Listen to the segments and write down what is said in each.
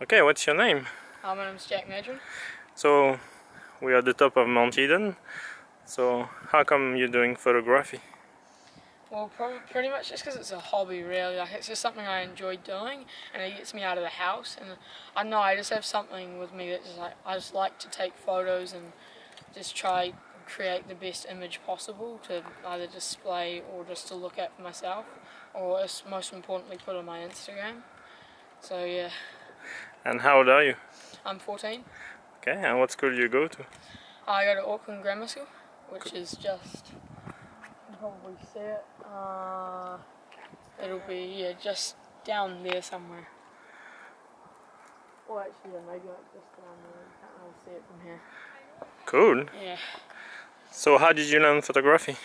Okay, what's your name? My name's Jack Madron. So, we are at the top of Mount Eden. So, how come you're doing photography? Well, pretty much just because it's a hobby, really. Like, it's just something I enjoy doing, and it gets me out of the house. And I don't know, I just have something with me that just like I just like to take photos and just try create the best image possible to either display or just to look at for myself, or most importantly, put on my Instagram. So yeah. And how old are you? I'm 14. Okay, and what school do you go to? I go to Auckland Grammar School, which is just, you can probably see it. It'll be just down there somewhere. Or actually, maybe like just down there. You can't really see it from here. Cool. Yeah. So, how did you learn photography?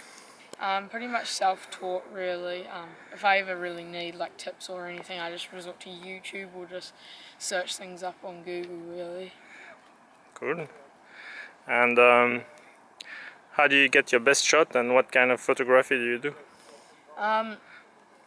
Pretty much self-taught, really. If I ever really need like tips or anything, I just resort to YouTube or just search things up on Google, really. Cool. And how do you get your best shot, and what kind of photography do you do?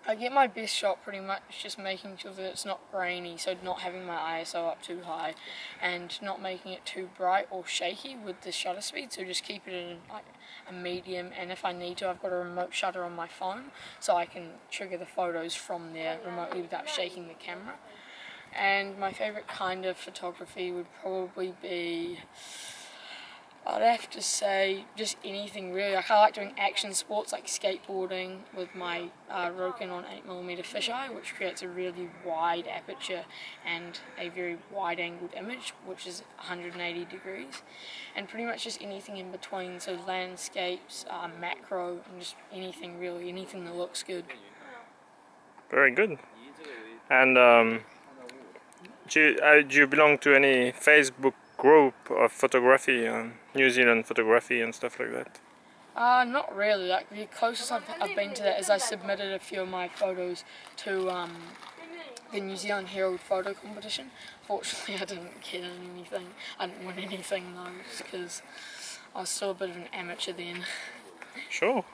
I get my best shot pretty much just making sure that it's not grainy, so not having my ISO up too high and not making it too bright or shaky with the shutter speed, so just keep it in like a medium, and if I need to, I've got a remote shutter on my phone so I can trigger the photos from there remotely without shaking the camera. And my favourite kind of photography would probably be, I'd have to say, just anything really. Like, I like doing action sports like skateboarding with my Rokin on 8mm fisheye, which creates a really wide aperture and a very wide angled image, which is 180 degrees. And pretty much just anything in between, so landscapes, macro, and just anything really, anything that looks good. Very good. And do you belong to any Facebook group of photography, New Zealand photography and stuff like that? Not really. Like, the closest I've been to that is I submitted a few of my photos to the New Zealand Herald photo competition. Fortunately, I didn't get anything. I didn't win anything though, because I was still a bit of an amateur then. Sure.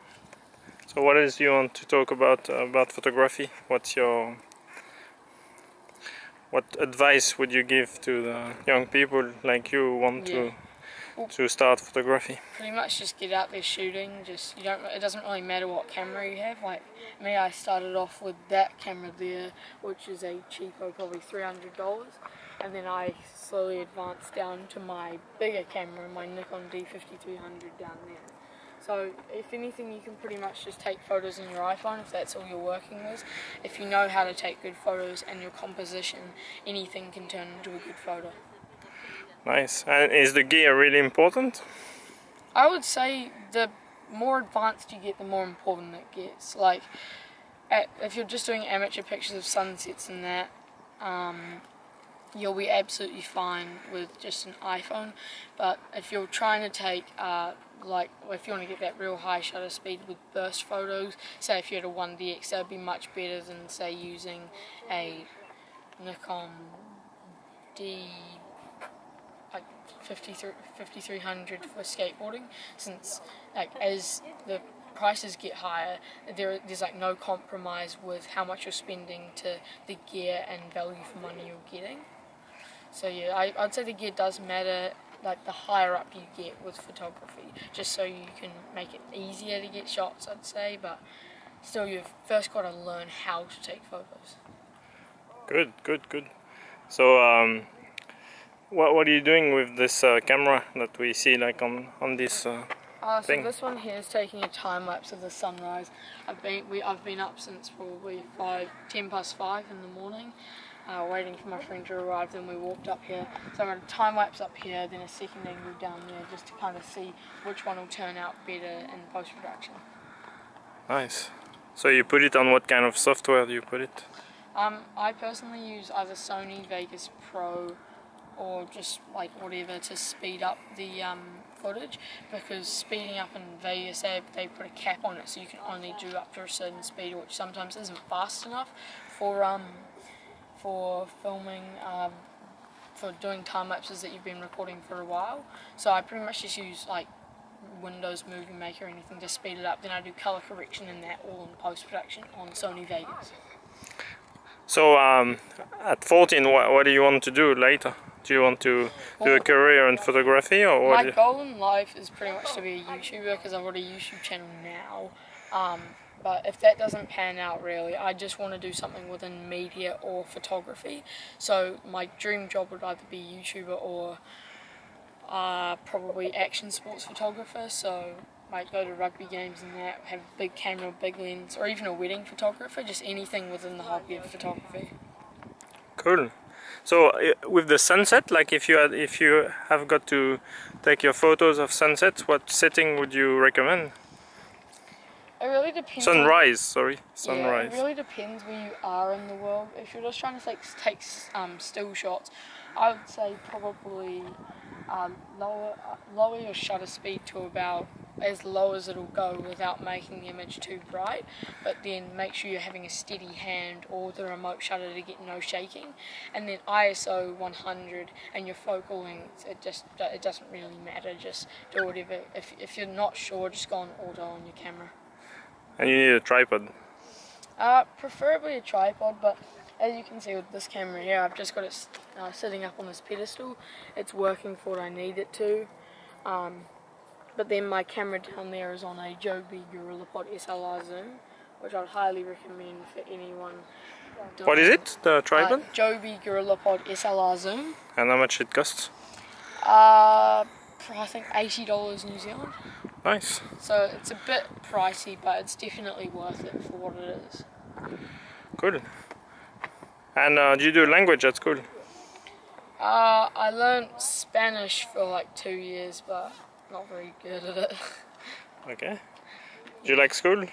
So, what is you want to talk about photography? What advice would you give to the young people like you who want to start photography? Pretty much just get out there shooting. It doesn't really matter what camera you have. Like me, I started off with that camera there, which is a cheapo, probably $300, and then I slowly advanced down to my bigger camera, my Nikon D5300 down there. So if anything, you can pretty much just take photos on your iPhone if that's all you're working with. If you know how to take good photos and your composition, anything can turn into a good photo. Nice. And is the gear really important? I would say the more advanced you get, the more important it gets. Like, if you're just doing amateur pictures of sunsets and that, you'll be absolutely fine with just an iPhone. But if you're trying to take if you want to get that real high shutter speed with burst photos, say if you had a 1DX, that would be much better than say using a Nikon D5300 for skateboarding, since as the prices get higher, there's like no compromise with how much you're spending to the gear and value for money you're getting. So yeah, I'd say the gear does matter, like the higher up you get with photography, just so you can make it easier to get shots, I'd say, but still you've first got to learn how to take photos. Good. So what are you doing with this camera that we see like on this thing? So this one here is taking a time lapse of the sunrise. I've been up since probably 5 in the morning. Waiting for my friend to arrive, then we walked up here. So I got a time lapse up here, then a second angle down there, just to kind of see which one will turn out better in post-production. Nice. So you put it on what kind of software do you put it? I personally use either Sony Vegas Pro or just like whatever to speed up the footage, because speeding up in Vegas, they put a cap on it, so you can only do up to a certain speed, which sometimes isn't fast enough for filming, for doing time lapses that you've been recording for a while. So I pretty much just use like Windows Movie Maker or anything to speed it up. Then I do color correction in that all in post production on Sony Vegas. So at 14, what do you want to do later? Do you want to do a career in photography, or what? My goal in life is pretty much to be a YouTuber because I've got a YouTube channel now. But if that doesn't pan out really, I just want to do something within media or photography. So my dream job would either be YouTuber or probably action sports photographer. So might go to rugby games and that, have a big camera, big lens, or even a wedding photographer, just anything within the hobby of photography. Cool. So with the sunset, like if you have got to take your photos of sunsets, what setting would you recommend? It really depends. Sunrise, sorry. Sunrise. Yeah, it really depends where you are in the world. If you're just trying to take still shots, I would say probably lower your shutter speed to about as low as it'll go without making the image too bright, but then make sure you're having a steady hand or the remote shutter to get no shaking, and then ISO 100 and your focal length, it doesn't really matter, just do whatever. If you're not sure, just go on auto on your camera. And you need a tripod? Preferably a tripod, but as you can see with this camera here, I've just got it sitting up on this pedestal. It's working for what I need it to. But then my camera down there is on a Joby GorillaPod SLR zoom, which I'd highly recommend for anyone. What is it, the tripod? Joby GorillaPod SLR zoom. And how much it costs? I think $80 New Zealand. Nice. So it's a bit pricey, but it's definitely worth it for what it is. Cool. And do you do language at school? I learned Spanish for like 2 years, but not very good at it. Okay. Do you like school?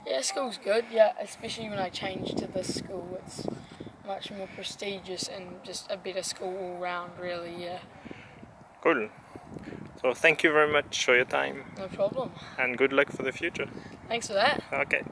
Yeah, school's good, yeah, especially when I changed to this school. It's much more prestigious and just a better school all round, really, yeah. Cool. So thank you very much for your time. No problem. And good luck for the future. Thanks for that. Okay.